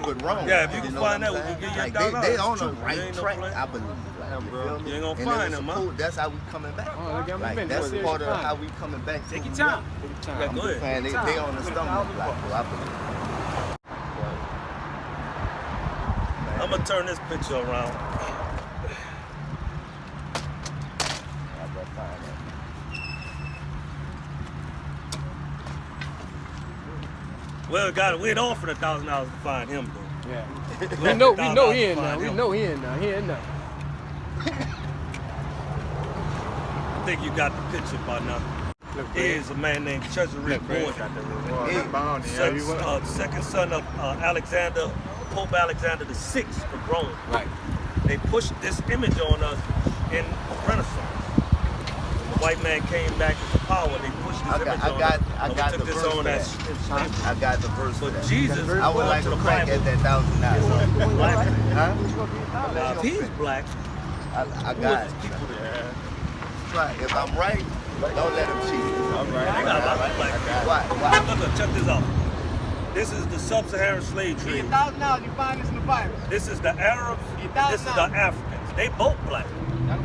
with Rome. Yeah, if you You can know find what that, I'm we can saying? get you Like, they on the right track, I believe. Like, you feel me? You ain't gonna And find it them, was huh? cool. That's how we coming back. Like, that's part of how we coming back. Take your time. Yeah, I'm go just ahead. saying, they on the stumbling block, so I believe. I'm gonna turn this picture around. Well, God, we ain't offered $1,000 to find him, though. Yeah. we know he in now. We know he in now. He in now. I think you got the picture by now. Here's a man named Cesare Borgia, second son of Alexander, Pope Alexander VI of Rome. Right. They pushed this image on us in Renaissance. When the white man came back into power, they pushed this image on us. I got the verse for that. I got the verse for that. Jesus, I would like to crack at that $1,000. Black. Huh? If he's black, I got it. If I'm right, don't let him cheat. All right. I got a lot of black people. Why? Look, check this out. This is the sub-Saharan slave trade. $1,000, you find this in the Bible. This is the Arabs. This is the Africans. They both black.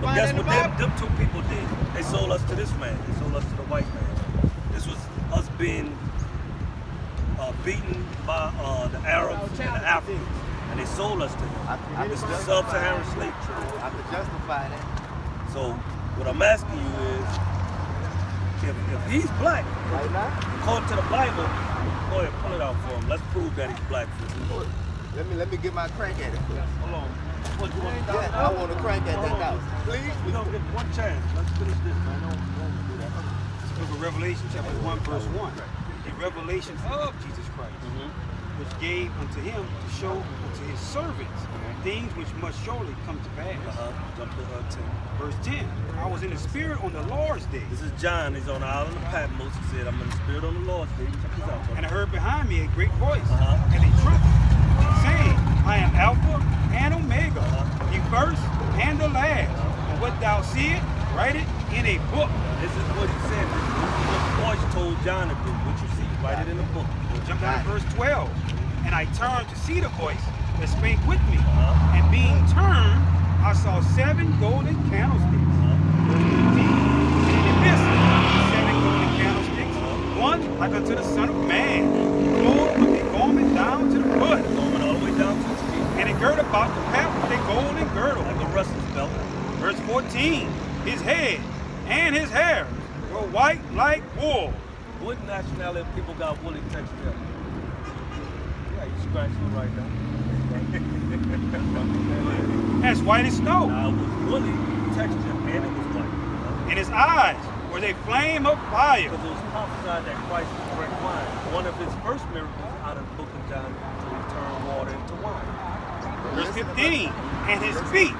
But guess what them two people did? They sold us to this man. They sold us to the white man. This was us being beaten by the Arabs and the Africans. And they sold us to them. This is the sub-Saharan slave trade. I can justify that. So what I'm asking you is, if he's black, according to the Bible, go ahead, pull it out for him. Let's prove that he's black. Let me get my crack at it. Hold on. What you want? I want to crank at that $1,000. Please? We don't get one chance. Let's finish this, man. Don't do that. Book of Revelation, chapter 1, verse 1. The revelation of Jesus Christ, which gave unto him to show unto his servants things which must surely come to pass. Jump to 10. Verse 10. I was in the spirit on the Lord's day. This is John. He's on the island of Patmos. He said, I'm in the spirit on the Lord's day. Check this out. And I heard behind me a great voice and a trumpet saying, I am Alpha and Omega, the first and the last. And what thou seest, write it in a book. This is what he said. This is what the voice told John to do. What you see, write it in the book. Jump down to verse 12. And I turned to see the voice that spake with me. And being turned, I saw 7 golden candlesticks. Verse 15. And in the midst of 7 golden candlesticks, one like unto the Son of Man, clothed with a garment down to the foot. Going all the way down to his feet. And a girt about the path with a golden girdle. Like a wrestler's belt. Verse 14. His head and his hair were white like wool. What nationality of people got woolly texture? Yeah, you scratch it right now. As white as snow. Now, it was woolly texture and it was white. And his eyes were a flame of fire. Because it was prophesied that Christ would drink wine. One of his first miracles out of the book of John to turn water into wine. Verse 15. And his feet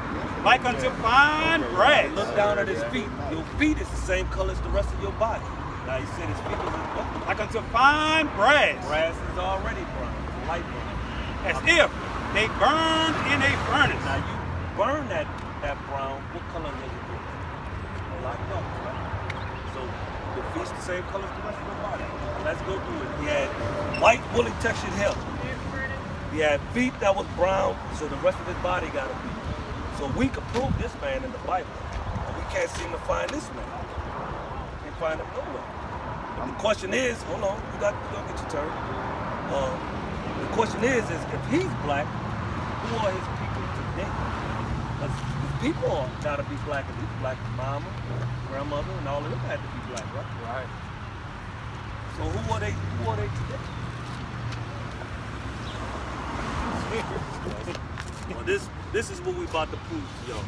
like unto fine brass. Look down at his feet. Your feet is the same color as the rest of your body. Now he said his feet was like unto fine brass. Brass is already brown, light brown. As if they burned in a furnace. Now you burn that brown, what color does it do? A light dark, right? So the feet's the same color as the rest of your body. Let's go through it. He had white, woolly textured hair. He had feet that was brown, so the rest of his body got to be. So we could prove this man in the Bible. But we can't seem to find this man. Can't find him nowhere. But the question is, hold on, you got to get your turn. The question is if he's black, who are his people today? Because his people got to be black. If he's black, mama, grandmother, and all of them had to be black, right? Right. So who are they today? Well, this is what we about to prove to y'all.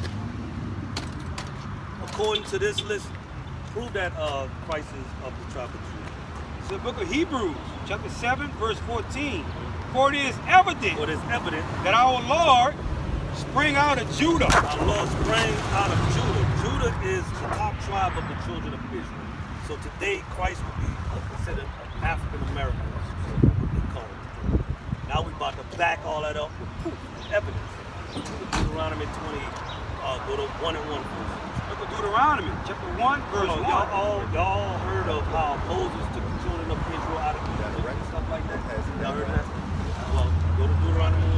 According to this list, prove that Christ is of the tribe of Judah. It's the book of Hebrews, chapter 7, verse 14. For it is evident that our Lord sprang out of Judah. Our Lord sprang out of Judah. Judah is the top tribe of the children of Israel. So today, Christ will be considered African American. So what they call it. Now we about to back all that up with proof, evidence. Deuteronomy 28. Go to 1 and 1 first. Book of Deuteronomy, chapter 1, verse 1. Y'all heard of how Moses took the children of Israel out of Egypt and stuff like that? Y'all heard of that? Well, go to Deuteronomy 1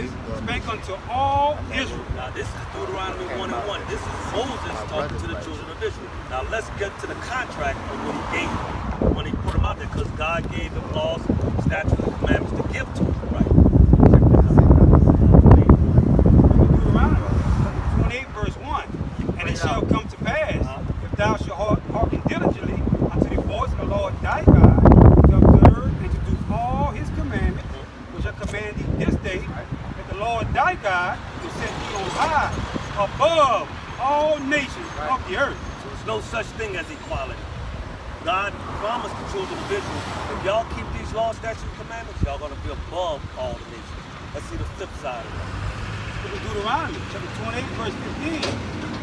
Moses spake unto all Israel. Now this is Deuteronomy 1:1. This is Moses talking to the children of Israel. Now let's get to the contract of what he gave them, when he put them out there, because God gave them laws, statutes, and commandments to give to them, right? Deuteronomy 28 verse 1. And it shall come to pass, if thou shalt hearken diligently unto the voice of the Lord thy God, to observe and to do all his commandments, which I command thee this day, that the Lord thy God will set thee on high above all nations of the earth. So there's no such thing as equality. God promised the children of Israel, if y'all keep these laws, statutes, and commandments, y'all gonna be above all the nations. Let's see the flip side of that. Deuteronomy chapter 28 verse 15.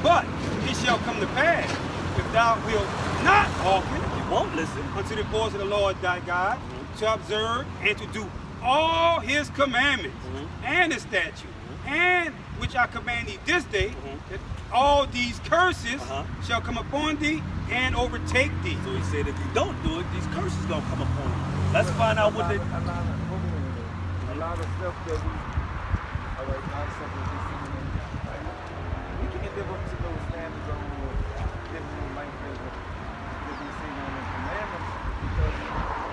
But it shall come to pass, if thou wilt not hearken, You won't listen. unto the voice of the Lord thy God, to observe and to do all his commandments and his statutes, and which I command thee this day, that all these curses shall come upon thee and overtake thee. So he said, if you don't do it, these curses gonna come upon you. Let's find out what they. A lot of stuff that we, all right, a lot of stuff that we see, we can't live up to those standards on different language that we see on the commandments, because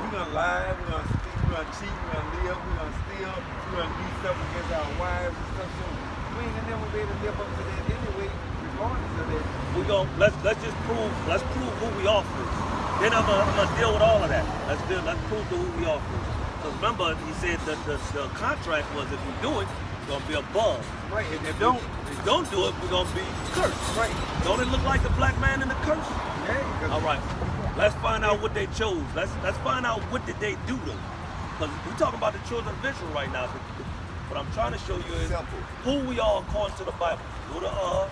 we're gonna lie, we're gonna steal, we're gonna cheat, we're gonna live, we're gonna steal, we're gonna do stuff against our wives and stuff. So we ain't gonna never be able to live up to that anyway, regardless of that. We gon' let's just prove who we are first. Then I'm gonna deal with all of that. Let's prove who we are first. Because remember, he said that the contract was, if you do it, you're gonna be above. Right, if you don't do it, we're gonna be cursed. right. Don't it look like the black man in the curse? Yeah, All right. Let's find out what they chose. Let's find out what did they do though. Because we're talking about the children of Israel right now. What I'm trying to show you is who we are according to the Bible. Go to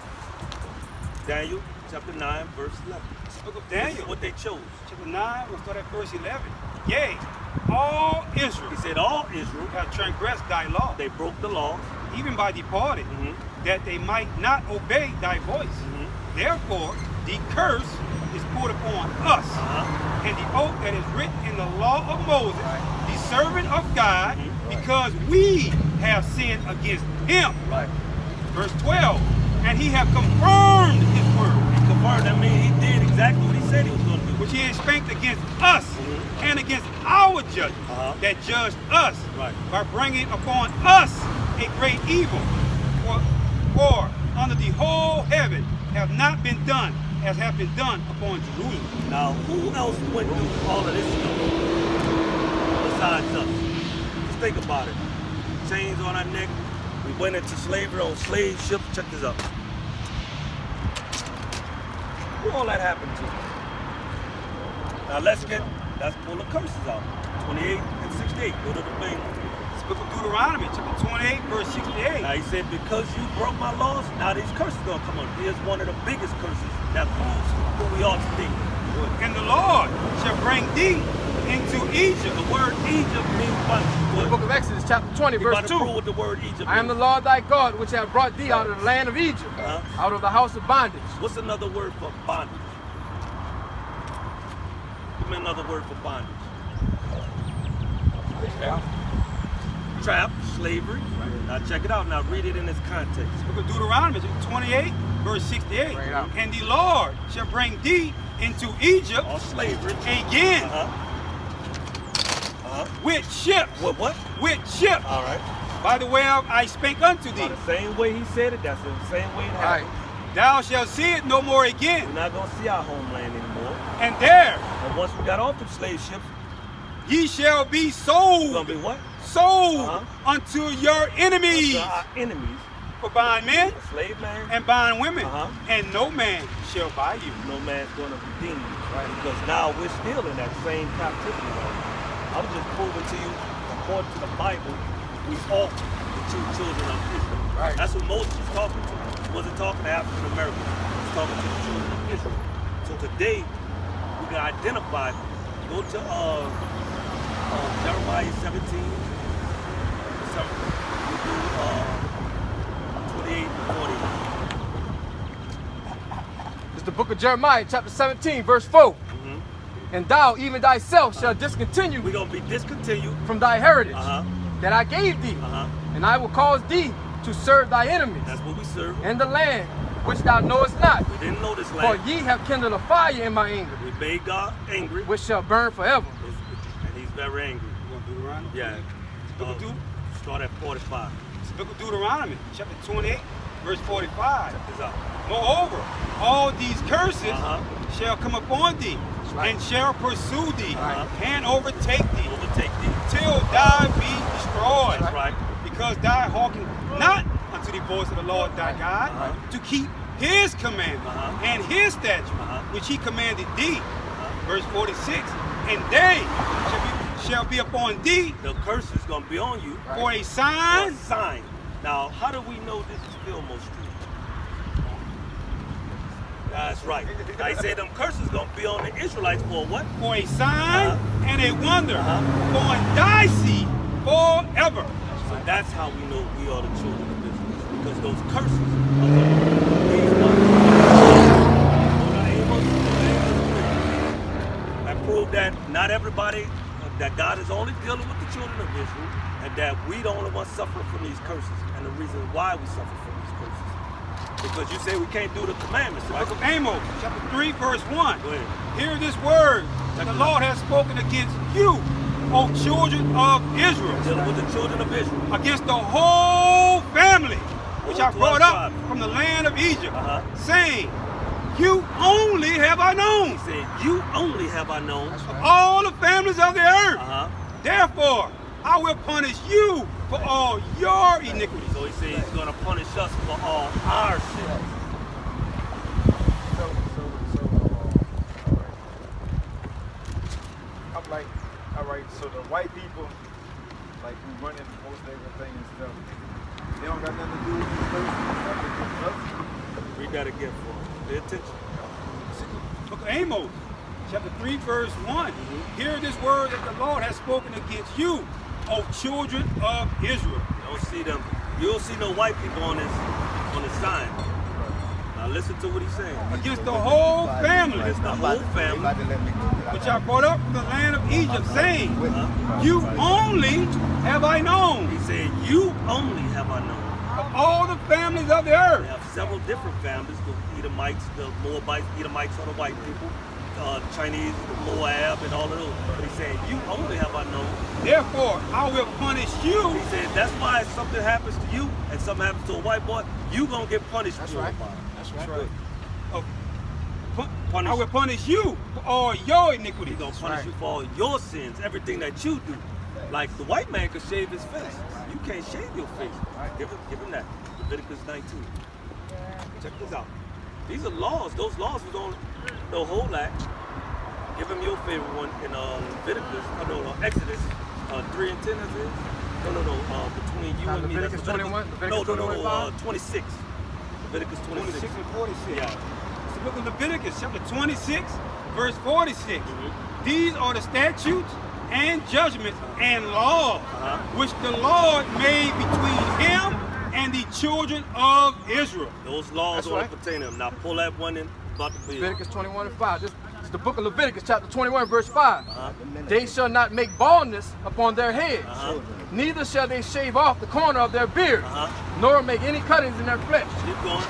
Daniel chapter 9, verse 11. Book of This Daniel, is what they chose. chapter 9, we'll start at verse 11. Yea, all Israel He said all Israel, have transgressed thy law, they broke the law. even by departing, that they might not obey thy voice. Therefore, the curse is put upon us, and the oath that is written in the law of Moses, the servant of God, because we have sinned against him. Right. Verse 12, and he have confirmed his word, He confirmed, that means he did exactly what he said he was going to do. which he had spake against us and against our judges that judged us, Right. by bringing upon us a great evil. For under the whole heaven have not been done as have been done upon Jerusalem. Now, who else went through all of this stuff besides us? Just think about it. Chains on our neck. We went into slavery on slave ships. Check this out. Who all that happened to? Now let's pull the curses out. 28 and 68. Go to the main one. It's the book of Deuteronomy, chapter 28, verse 68. Now he said, because you broke my laws, now these curses gonna come on. Here's one of the biggest curses that proves who we are today. And the Lord shall bring thee into Egypt. The word Egypt means what? The book of Exodus, chapter 20, We're about verse to 2. prove what the word Egypt I am the means. Lord thy God, which have brought thee out of the land of Egypt, out of the house of bondage. What's another word for bondage? Give me another word for bondage. Trap, slavery. Now check it out. Now read it in its context. Book of Deuteronomy, chapter 28, verse 68. Bring it out. And the Lord shall bring thee into Egypt Or slavery. again with ships. What? With ships. All right. By the way I spake unto By thee. the same way he said it, that's the same way it Right. happened. Thou shalt see it no more We're again. not gonna see our homeland anymore. And there And once we got off the slave ships, ye shall be we're gonna be sold. what? Sold unto your enemies. To our enemies. For buying men A slave man. and buying women. Uh-huh. And no man shall buy you. No man's gonna redeem you, right? Because now we're still in that same captivity right now. I'm just proving to you, according to the Bible, we are the true children of Israel. Right. That's what Moses was talking to. He wasn't talking to African Americans. He was talking to the children of Israel. So today, we can identify. Go to Jeremiah 17. We do 28 and 40. It's the book of Jeremiah, chapter 17, verse 4. And thou, even thyself, shalt discontinue We're gonna be discontinued. from thy heritage, that I gave thee, Uh-huh. and I will cause thee to serve thy enemies, That's what we serve. in the land which thou knowest not. We didn't know this For land. ye have kindled a fire in my anger, We made God angry, which shall burn forever. and he's very angry. You want Deuteronomy? Yeah. Book of Start at 45. It's the book of Deuteronomy, chapter 28, verse 45. Check this out. Moreover, all these curses Uh-huh. shall come upon thee, right. and shall pursue thee, Uh-huh. and overtake thee, Overtake thee. till thou be destroyed. That's right. Because thou hearken not unto the voice of the Lord thy God, Uh-huh. to keep his commandments Uh-huh. and his statutes, Uh-huh. which he commanded thee. Verse 46, and they shall be upon thee The curse is going to be on you. for a For sign. a sign. Now, how do we know this is Fillmore Street? That's right. Now, he said them curses going to be on the Israelites for what? For a sign and a wonder Uh-huh. upon thy seed forever. So that's how we know we are the children of Israel. Because those curses are going to be these ones. That prove that not everybody, that God is only dealing with the children of Israel, and that we the only ones suffering from these curses, and the reason why we suffer from these curses. Because you say we can't do the commandments, right? Book of Amos, chapter 3, verse 1. Go ahead. Hear this word that the Lord has spoken against you, O children of Israel, Dealing with the children of Israel. against the whole family, which I Whole brought 12 up tribes. from the land of Egypt, Uh-huh. saying, you only have I known He said, you only have I known. all the families of the earth. Uh-huh. Therefore, I will punish you for all your iniquities. So he said he's going to punish us for all our sins. I'm like, all right, so the white people, like who running most everything and stuff, they don't got nothing to do with these places. Read that again for him. Pay attention. Book of Amos, chapter 3, verse 1. Hear this word that the Lord has spoken against you, O children of Israel. You don't see them. You don't see no white people on this sign. Now listen to what he's saying. Against the whole family, Against the whole family. About to let me go. which I brought up from the land of Egypt, saying, you only have I known He said, you only have I known. of all the families of the They earth. have several different families, the Edomites, the Moabites, Edomites are the white people, Chinese, the Moab, and all of those. But he said, you only have I known. Therefore, I will punish you. He said, that's why if something happens to you and something happens to a white boy, you going to get punished. That's for it. right. That's right. I will punish you for all your iniquities. He's going to punish you for all your sins, everything that you do. Like the white man could shave his face. You can't shave your face. Give him that. Leviticus 19. Check this out. These are laws. Those laws was on the whole act. Give him your favorite one in Leviticus, Exodus 3 and 10 as it is. No, between you and me. Leviticus 21? Leviticus 21, 26. Leviticus 26. 26 and 46. Yeah. It's the book of Leviticus, chapter 26, verse 46. These are the statutes and judgments and laws which the Lord made between him and the children of Israel. Those laws That's only right. pertain to him. Now pull that one in about the bill. Leviticus 21 and 5. This is the book of Leviticus, chapter 21, verse 5. They shall not make baldness upon their heads, neither shall they shave off the corner of their beard, nor make any cuttings in their flesh. Keep going.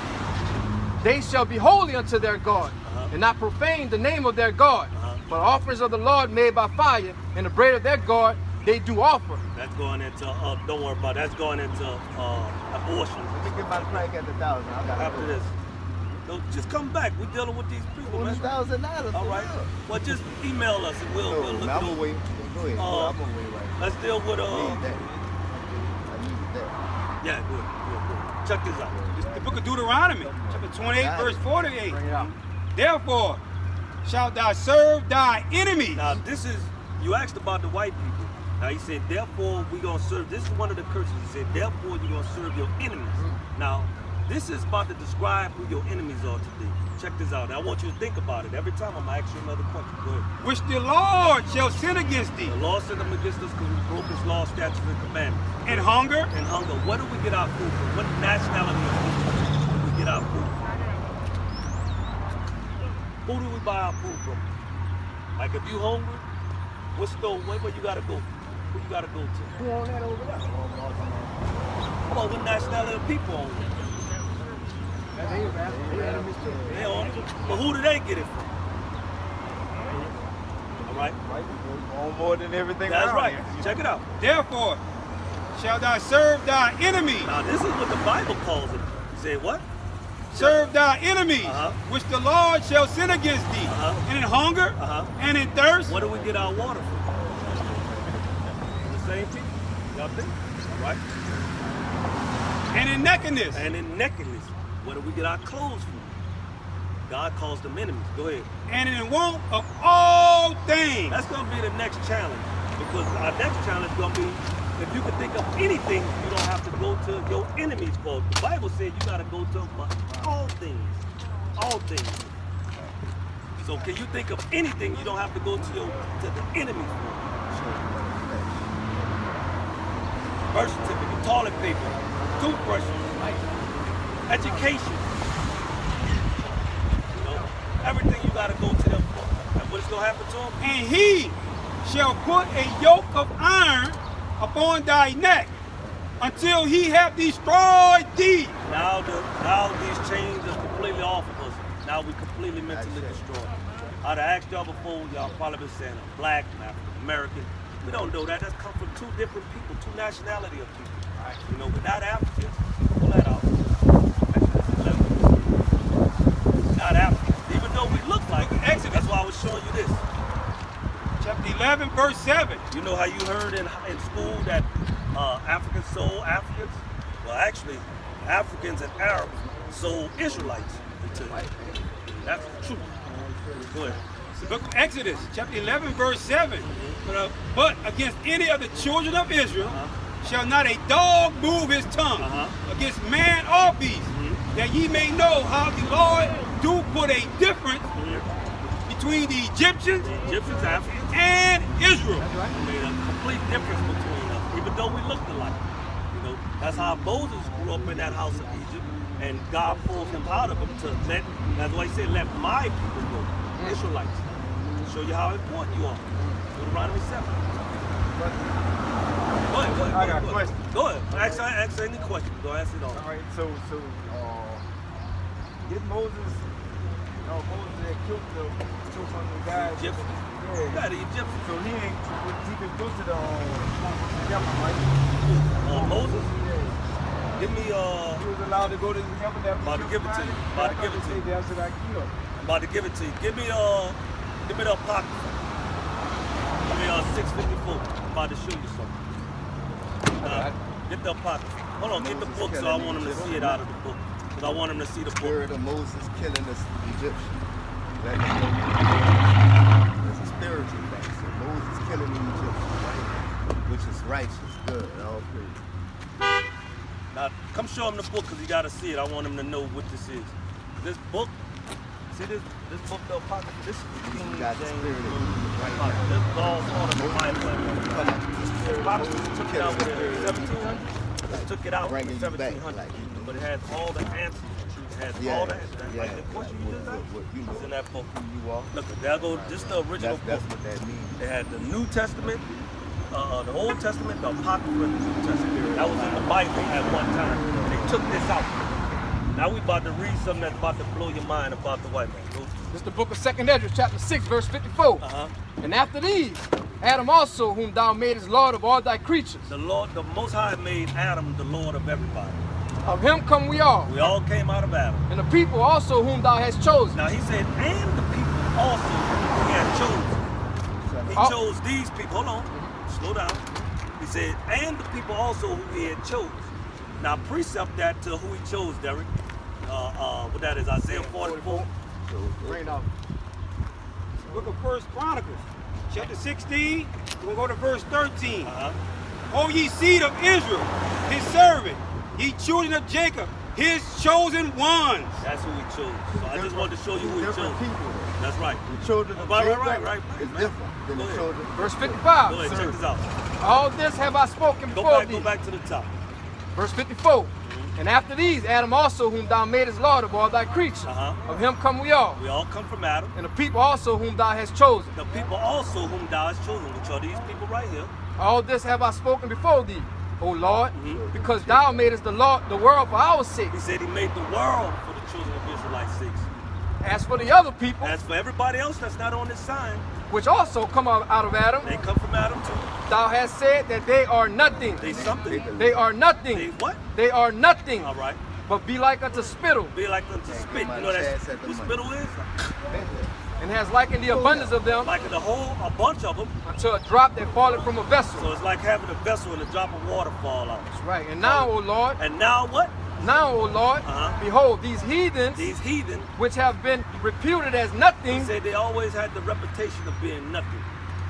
They shall be holy unto their God, and not profane the name of their God. But offerings of the Lord made by fire, and the bread of their God they do offer. That's going into, don't worry about it. That's going into abortion. Let me get my crank at the 1,000. I got After this. No, just come back. We're dealing with these people, man. $1,000. All right. Well, just email us and we'll look I'm at gonna it. wait. Go ahead. I'm gonna wait right now. Let's deal with, I need that. I need that. yeah, good. Check this out. It's the book of Deuteronomy, chapter 28, verse 48. Bring it out. Therefore, shalt thou serve thy enemies. Now, this is, you asked about the white people. Now, he said, therefore, we're going to serve, this is one of the curses. He said, therefore, you're going to serve your enemies. Now, this is about to describe who your enemies are today. Check this out. I want you to think about it. Every time I'm going to ask you another question. Go ahead. Which the Lord shall sin against thee. The Lord sent them against us because we broke his law, statutes, and commandments. And hunger, And hunger. Where do we get our food from? What nationality of people do we get our food from? Who do we buy our food from? Like if you hungry, what store, where you gotta go? Who you gotta go to? Who on that over there? Come on, what nationality of people on it? That's Abraham. Abraham is too. They on it. But who do they get it from? All right? Right? On more than everything That's around right. here. Check it out. Therefore, shalt thou serve thy enemies. Now, this is what the Bible calls it. You say what? Serve thy enemies, Uh-huh. which the Lord shall send against thee, Uh-huh. and in hunger, Uh-huh. and in thirst, Where do we get our water from? The same people. Y'all think? All right? and in nakedness. And in nakedness, where do we get our clothes from? God calls them enemies. Go ahead. And in want of all things. That's going to be the next challenge. Because our next challenge is going to be, if you can think of anything, you don't have to go to your enemies for. The Bible said you got to go to all things. All things. So can you think of anything you don't have to go to the enemy for? Birth certificate, toilet paper, toothbrushes, education. You know, everything you got to go to them for. And what's going to happen to them? And he shall put a yoke of iron upon thy neck until he have destroyed thee. Now these chains are completely off of us. Now we completely mentally destroyed. I'd have asked y'all before, y'all probably been saying I'm black, I'm African American. We don't know that. That's come from two different people, two nationality of people. You know, we're not Africans. Pull that out. Not Africans. Even though we look like Exodus. That's why I was showing you this. Chapter 11, verse 7. You know how you heard in school that Africans sold Africans? Well, actually, Africans and Arabs sold Israelites. That's the truth. Go ahead. The book of Exodus, chapter 11, verse 7. But against any of the children of Israel shall not a dog move his tongue against man or beast, that ye may know how the Lord do put a difference between the Egyptians, Africans, and Israel. He made a complete difference between us, even though we looked alike. You know, that's how Moses grew up in that house of Egypt, and God pulled him out of them to let, that's why he said, let my people go, Israelites. Show you how important you are. Deuteronomy 7. Go ahead. I got a question. Go ahead. Ask any question. Go ask it all. All right, so did Moses had killed the 200 guys? Egyptians. Yeah. The Egyptians. So he could go to the temple, right? Moses? Yeah. Give me He was allowed to go to the temple. About to give it to you. About to give it to you. That's what I killed. About to give it to you. Give me the apocrypha. Give me 654. I'm about to show you something. Get the apocrypha. Hold on, get the book so I want him to see it out of the book. Because I want him to see the book. Spirit of Moses killing the Egyptians. That's a spiritual thing. So Moses killing the Egyptians, right? Which is righteous, good, all praise. Now, come show him the book because you got to see it. I want him to know what this is. This book, see this book, the apocrypha? This is King Got the James. spirit of Moses, right? This is all part of the Bible. Apocrypha took it out in 1700. Took it out in Bringing you back, 1700. like, But it has all the answers. It has all the answers. Like the question you just asked. You know It's in that book. who you are. Look, there go. This is the original That's book. what that means. They had the New Testament, the Old Testament, the Apocrypha, and the New Testament. That was in the Bible at one time. And they took this out. Now we about to read something that's about to blow your mind about the white man. Go. This is the book of 2 Esdras, chapter 6, verse 54. And after these, Adam also, whom thou madest Lord of all thy creatures. The Lord, the Most High made Adam the Lord of everybody. Of him come we all. We all came out of Adam. And the people also whom thou hast chosen. Now he said, and the people also he had chosen. He chose these people. Hold on, slow down. He said, and the people also who he had chose. Now precept that to who he chose, Derek. What that is, Isaiah 44. Bring it out. Book of 1 Chronicles, chapter 16, we'll go to verse 13. O ye seed of Israel, his servant, ye children of Jacob, his chosen ones. That's who he chose. So I just wanted to show you who he Different chose. people. That's right. The children of Right, Jacob right. is different than Go the ahead. children. Verse 55. Go ahead, check this out. All this have I spoken before thee. Go back to the top. Verse 54. And after these, Adam also, whom thou madest Lord of all thy creatures. Of him come we all. We all come from Adam. And the people also whom thou hast chosen. The people also whom thou hast chosen, which are these people right here. All this have I spoken before thee, O Lord, Mhm. because thou madest the world for our sake. He said he made the world for the children of Israelites' sakes. As for the other people, As for everybody else that's not on this sign, which also come out of Adam, they come from Adam too. thou hast said that they are nothing. They something. They are They nothing. what? They are nothing, All right. but be like unto spittle, Be like unto spit. You know that's what spittle is? and has likened the abundance of them Like a bunch of them. unto a drop that falleth from a vessel. So it's like having a vessel and a drop of water fall out. That's right. And now, O Lord, And now what? now, O Lord, behold, these heathens, These heathen, which have been reputed as he nothing, said they always had the reputation of being nothing.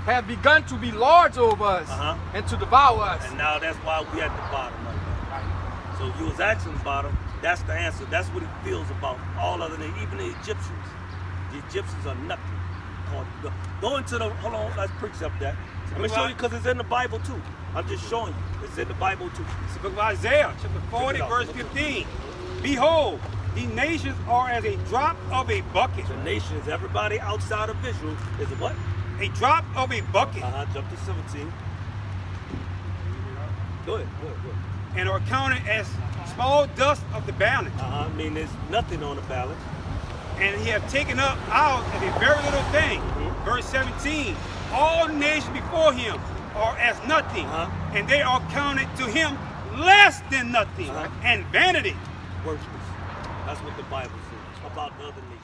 have begun to be lords over us and to devour us. And now that's why we at the bottom of it. So you was asking about him, that's the answer. That's what he feels about all other than even the Egyptians. The Egyptians are nothing. Go into the, hold on, let's precept that. Let me show you because it's in the Bible too. I'm just showing you. It's in the Bible too. It's the book of Isaiah, chapter 40, verse 15. Behold, the nations are as a drop of a bucket. The nations, everybody outside of Israel is a what? A drop of a bucket. Jump to 17. Go ahead. And are counted as small dust of the balance. I mean, there's nothing on the balance. And he have taken up out as a very little thing. Verse 17. All nations before him are as nothing, and they are counted to him less than nothing, and vanity. Worthless. That's what the Bible says about the other nations.